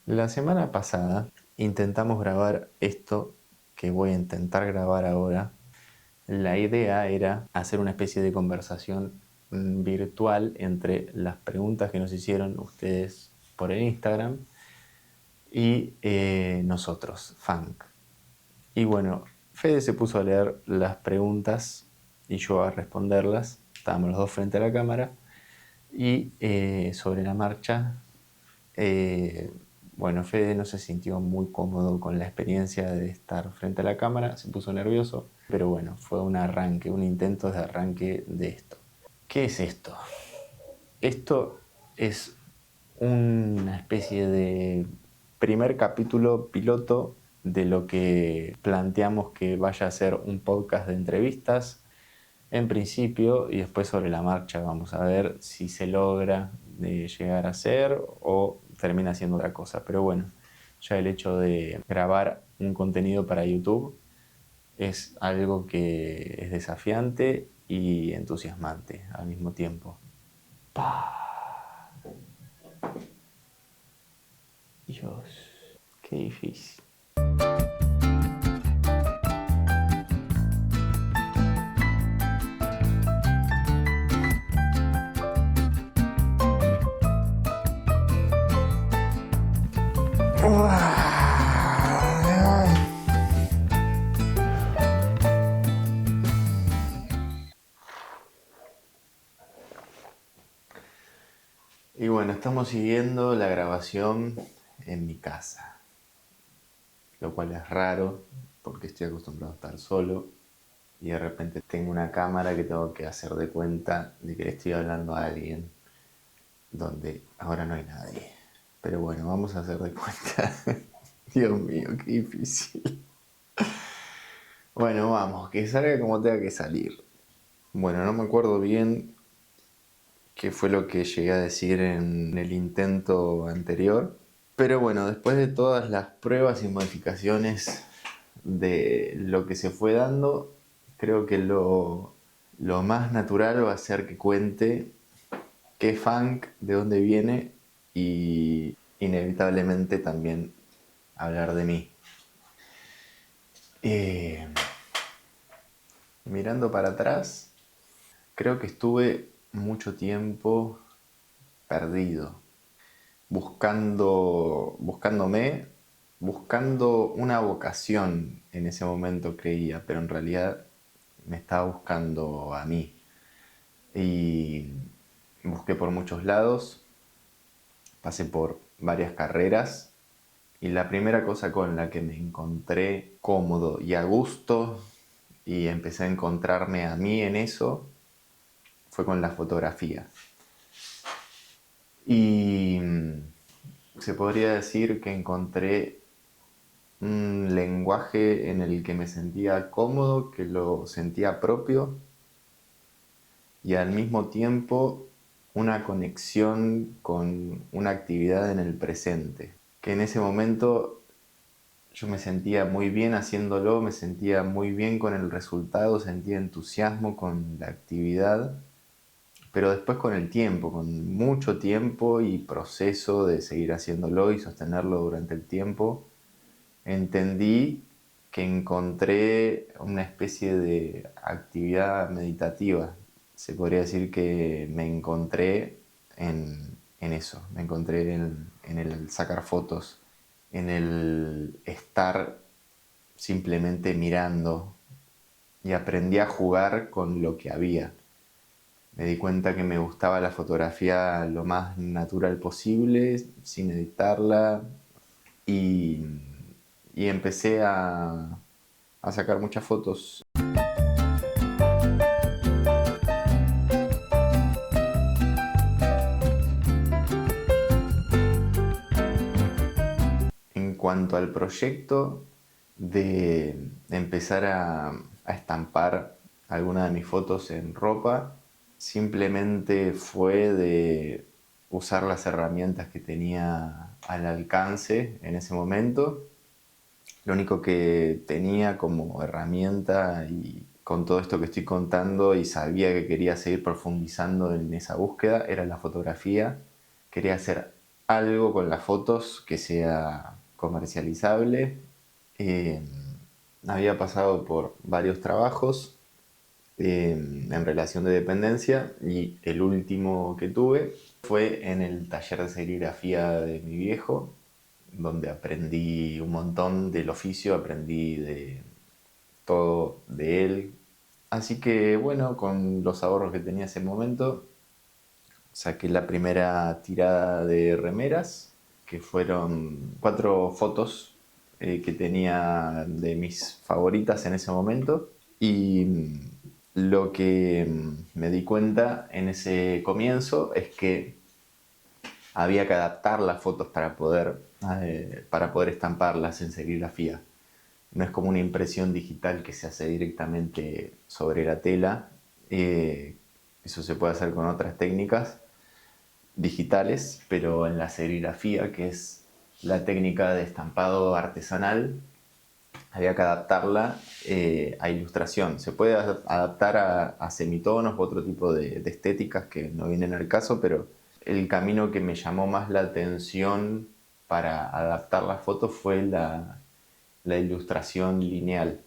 La semana pasada intentamos grabar esto que voy a intentar grabar ahora. La idea era hacer una especie de conversación virtual entre las preguntas que nos hicieron ustedes por el Instagram y nosotros, Funk. Y bueno, Fede se puso a leer las preguntas y yo a responderlas. Estábamos los dos frente a la cámara y sobre la marcha, eh, bueno, Fede no se sintió muy cómodo con la experiencia de estar frente a la cámara, se puso nervioso, pero bueno, fue un arranque, un intento de arranque de esto. ¿Qué es esto? Esto es una especie de primer capítulo piloto de lo que planteamos que vaya a ser un podcast de entrevistas en principio, y después sobre la marcha vamos a ver si se logra de llegar a ser o termina siendo otra cosa. Pero bueno, ya el hecho de grabar un contenido para YouTube es algo que es desafiante y entusiasmante al mismo tiempo. Dios, qué difícil. Y bueno, estamos siguiendo la grabación en mi casa, lo cual es raro porque estoy acostumbrado a estar solo y de repente tengo una cámara que tengo que hacer de cuenta de que le estoy hablando a alguien donde ahora no hay nadie. Pero bueno, vamos a hacer de cuenta. Dios mío, qué difícil. Bueno, vamos, que salga como tenga que salir. Bueno, no me acuerdo bien qué fue lo que llegué a decir en el intento anterior. Pero bueno, después de todas las pruebas y modificaciones de lo que se fue dando, creo que lo más natural va a ser que cuente qué es funk, de dónde viene y inevitablemente también hablar de mí. Eh, Mirando para atrás, creo que estuve mucho tiempo perdido, buscándome, buscando una vocación en ese momento creía, pero en realidad me estaba buscando a mí. Y busqué por muchos lados, pasé por varias carreras y la primera cosa con la que me encontré cómodo y a gusto y empecé a encontrarme a mí en eso fue con la fotografía. Y se podría decir que encontré un lenguaje en el que me sentía cómodo, que lo sentía propio y al mismo tiempo una conexión con una actividad en el presente, que en ese momento yo me sentía muy bien haciéndolo, me sentía muy bien con el resultado, sentía entusiasmo con la actividad, pero después con el tiempo, con mucho tiempo y proceso de seguir haciéndolo y sostenerlo durante el tiempo, entendí que encontré una especie de actividad meditativa. Se podría decir que me encontré en eso, me encontré en el sacar fotos, en el estar simplemente mirando y aprendí a jugar con lo que había. Me di cuenta que me gustaba la fotografía lo más natural posible, sin editarla, y, y empecé a sacar muchas fotos. En cuanto al proyecto de empezar a estampar algunas de mis fotos en ropa, simplemente fue de usar las herramientas que tenía al alcance en ese momento. Lo único que tenía como herramienta y con todo esto que estoy contando y sabía que quería seguir profundizando en esa búsqueda era la fotografía. Quería hacer algo con las fotos que sea comercializable. Eh, Había pasado por varios trabajos en relación de dependencia y el último que tuve fue en el taller de serigrafía de mi viejo, donde aprendí un montón del oficio, aprendí de todo de él. Así que bueno, con los ahorros que tenía ese momento, saqué la primera tirada de remeras, que fueron 4 fotos que tenía de mis favoritas en ese momento. Y lo que me di cuenta en ese comienzo es que había que adaptar las fotos para poder estamparlas en serigrafía. No es como una impresión digital que se hace directamente sobre la tela. Eh, Eso se puede hacer con otras técnicas digitales, pero en la serigrafía, que es la técnica de estampado artesanal, había que adaptarla a ilustración. Se puede adaptar a semitonos u otro tipo de estéticas que no vienen al caso, pero el camino que me llamó más la atención para adaptar las fotos fue la ilustración lineal.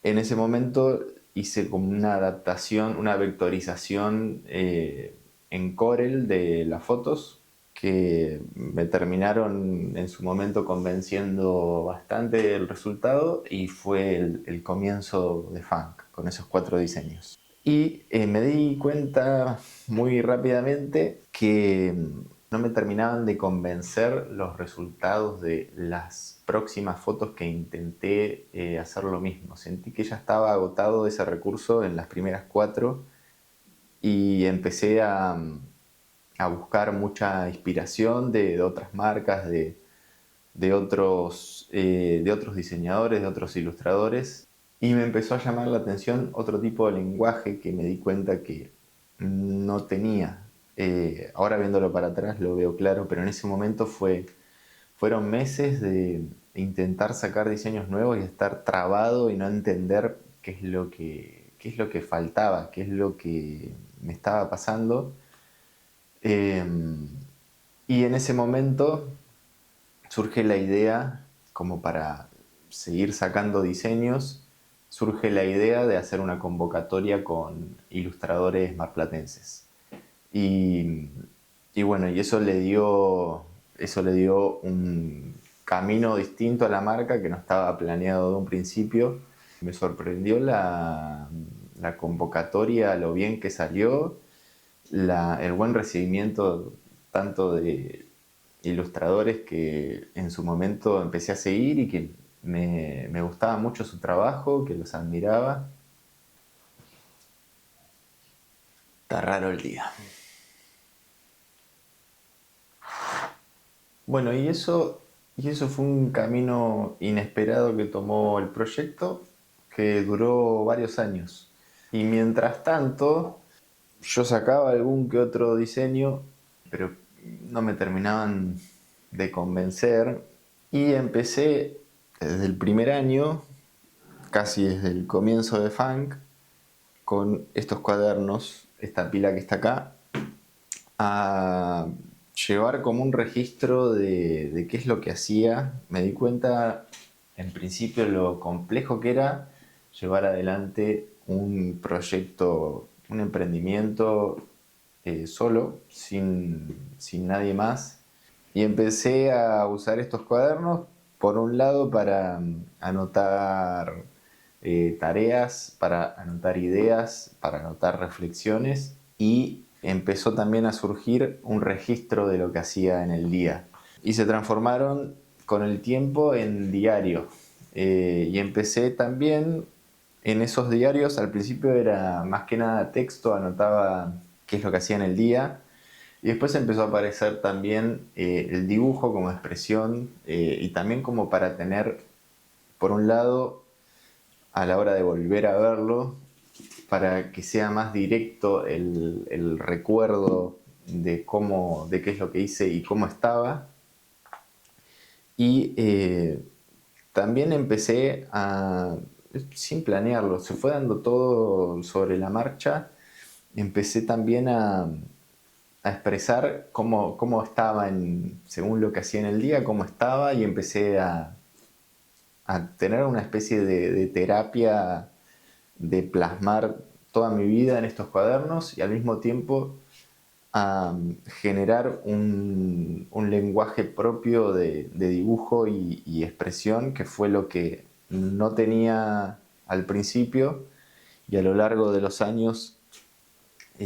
En ese momento hice como una adaptación, una vectorización en Corel de las fotos que me terminaron en su momento convenciendo bastante del resultado y fue el comienzo de Funk con esos 4 diseños. Y me di cuenta muy rápidamente que no me terminaban de convencer los resultados de las próximas fotos que intenté hacer lo mismo. Sentí que ya estaba agotado ese recurso en las primeras 4 y empecé a buscar mucha inspiración de otras marcas, de otros diseñadores, de otros ilustradores. Y me empezó a llamar la atención otro tipo de lenguaje que me di cuenta que no tenía. Ahora viéndolo para atrás lo veo claro, pero en ese momento fueron meses de intentar sacar diseños nuevos y estar trabado y no entender qué es lo que faltaba, qué es lo que me estaba pasando. Eh, y en ese momento surge la idea, como para seguir sacando diseños, surge la idea de hacer una convocatoria con ilustradores marplatenses. Y, y bueno, y eso le dio un camino distinto a la marca que no estaba planeado de un principio. Me sorprendió la convocatoria, lo bien que salió, el buen recibimiento tanto de ilustradores que en su momento empecé a seguir y que me gustaba mucho su trabajo, que los admiraba. Está raro el día. Bueno, y eso fue un camino inesperado que tomó el proyecto, que duró varios años. Y mientras tanto, yo sacaba algún que otro diseño, pero no me terminaban de convencer. Y empecé desde el primer año, casi desde el comienzo de Funk, con estos cuadernos, esta pila que está acá, a llevar como un registro de qué es lo que hacía. Me di cuenta en principio lo complejo que era llevar adelante un proyecto, un emprendimiento solo, sin nadie más. Y empecé a usar estos cuadernos, por un lado, para anotar tareas, para anotar ideas, para anotar reflexiones, y empezó también a surgir un registro de lo que hacía en el día. Y se transformaron con el tiempo en diario. Y empecé también en esos diarios, al principio era más que nada texto, anotaba qué es lo que hacía en el día. Y después empezó a aparecer también el dibujo como expresión y también como para tener, por un lado, a la hora de volver a verlo, para que sea más directo el recuerdo de qué es lo que hice y cómo estaba. Y también empecé sin planearlo, se fue dando todo sobre la marcha. Empecé también a expresar cómo estaba según lo que hacía en el día, cómo estaba, y empecé a tener una especie de terapia de plasmar toda mi vida en estos cuadernos y al mismo tiempo a generar un lenguaje propio de dibujo y expresión, que fue lo que no tenía al principio, y a lo largo de los años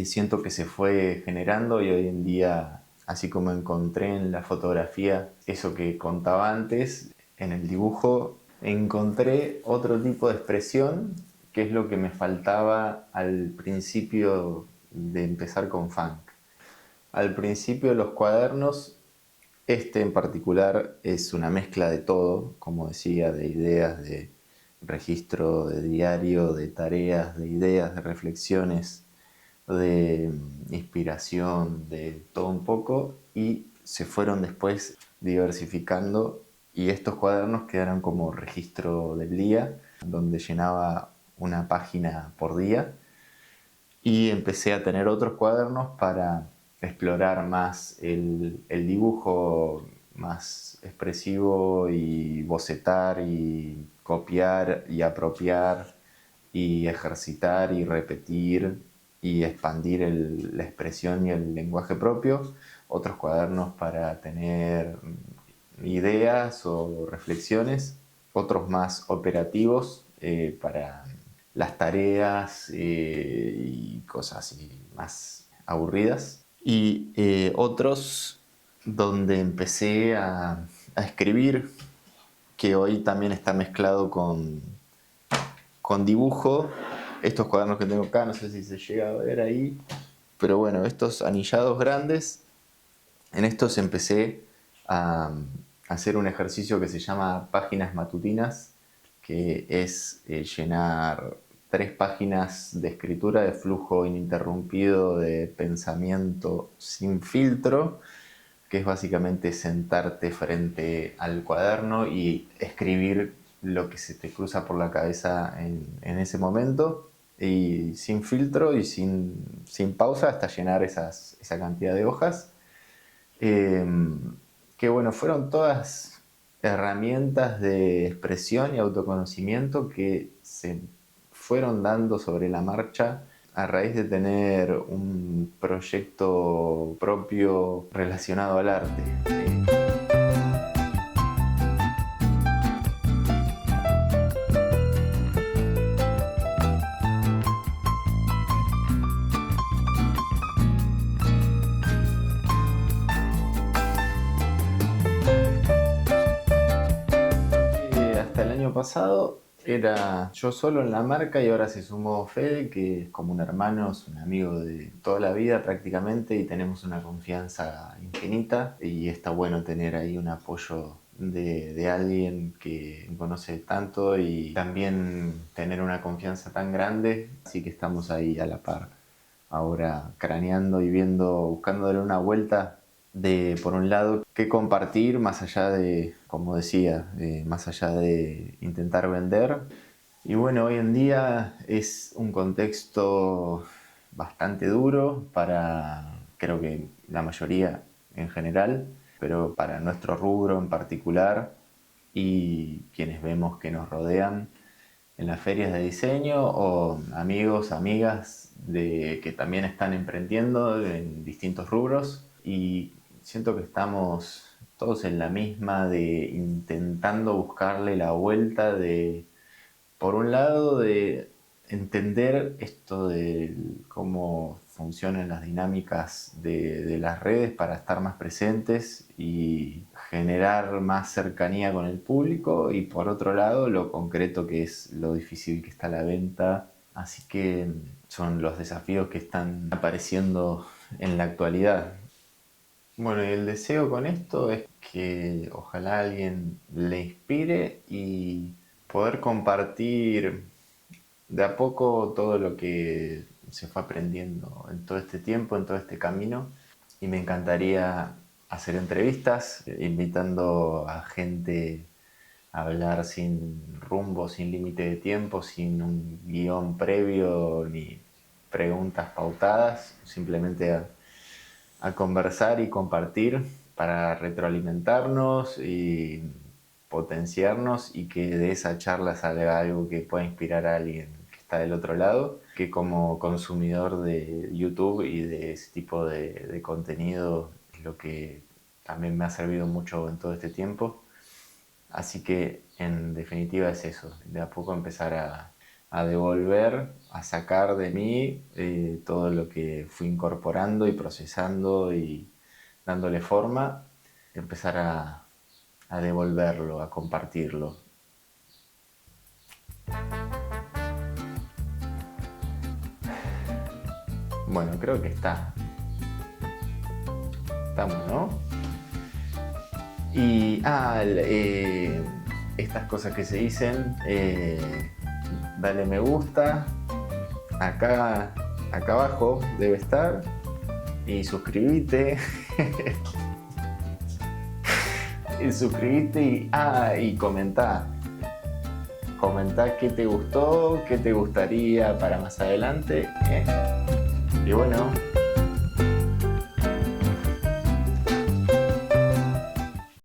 siento que se fue generando, y hoy en día, así como encontré en la fotografía eso que contaba antes, en el dibujo encontré otro tipo de expresión, que es lo que me faltaba al principio de empezar con Funk. Al principio los cuadernos, este en particular, es una mezcla de todo, como decía, de ideas, de registro, de diario, de tareas, de ideas, de reflexiones, de inspiración, de todo un poco, y se fueron después diversificando, y estos cuadernos quedaron como registro del día, donde llenaba una página por día, y empecé a tener otros cuadernos para explorar más el dibujo más expresivo, y bocetar y copiar y apropiar y ejercitar y repetir y expandir la expresión y el lenguaje propio. Otros cuadernos para tener ideas o reflexiones, otros más operativos para las tareas y cosas así más aburridas, y otros donde empecé a escribir, que hoy también está mezclado con dibujo. Estos cuadernos que tengo acá, no sé si se llega a ver ahí, pero bueno, estos anillados grandes, en estos empecé a hacer un ejercicio que se llama páginas matutinas, que es llenar 3 páginas de escritura de flujo ininterrumpido de pensamiento sin filtro, que es básicamente sentarte frente al cuaderno y escribir lo que se te cruza por la cabeza en ese momento, y sin filtro y sin pausa, hasta llenar esa cantidad de hojas. Eh, que bueno, fueron todas herramientas de expresión y autoconocimiento que se fueron dando sobre la marcha a raíz de tener un proyecto propio relacionado al arte. Hasta el año pasado era yo solo en la marca, y ahora se sumó Fede, que es como un hermano, es un amigo de toda la vida prácticamente, y tenemos una confianza infinita, y está bueno tener ahí un apoyo de alguien que conoce tanto y también tener una confianza tan grande, así que estamos ahí a la par, ahora craneando y viendo, buscándole una vuelta de, por un lado, qué compartir más allá de, como decía, más allá de intentar vender. Y bueno, hoy en día es un contexto bastante duro para, creo que la mayoría en general, pero para nuestro rubro en particular y quienes vemos que nos rodean en las ferias de diseño, o amigos, amigas que también están emprendiendo en distintos rubros, y siento que estamos todos en la misma, de intentando buscarle la vuelta, de, por un lado, de entender esto de cómo funcionan las dinámicas de las redes para estar más presentes y generar más cercanía con el público, y por otro lado lo concreto que es lo difícil que está la venta. Así que son los desafíos que están apareciendo en la actualidad. Bueno, y el deseo con esto es que ojalá a alguien le inspire y poder compartir de a poco todo lo que se fue aprendiendo en todo este tiempo, en todo este camino. Y me encantaría hacer entrevistas, invitando a gente a hablar sin rumbo, sin límite de tiempo, sin un guión previo ni preguntas pautadas, simplemente a conversar y compartir para retroalimentarnos y potenciarnos, y que de esa charla salga algo que pueda inspirar a alguien que está del otro lado, que como consumidor de YouTube y de ese tipo de contenido es lo que también me ha servido mucho en todo este tiempo. Así que en definitiva es eso, de a poco empezar a devolver, a sacar de mí todo lo que fui incorporando y procesando y dándole forma, empezar a devolverlo, a compartirlo. Bueno, creo que estamos, ¿no? Y estas cosas que se dicen, dale me gusta, acá abajo debe estar, y suscríbete. Y suscríbete y comentá qué te gustó, qué te gustaría para más adelante, ¿eh? Y bueno,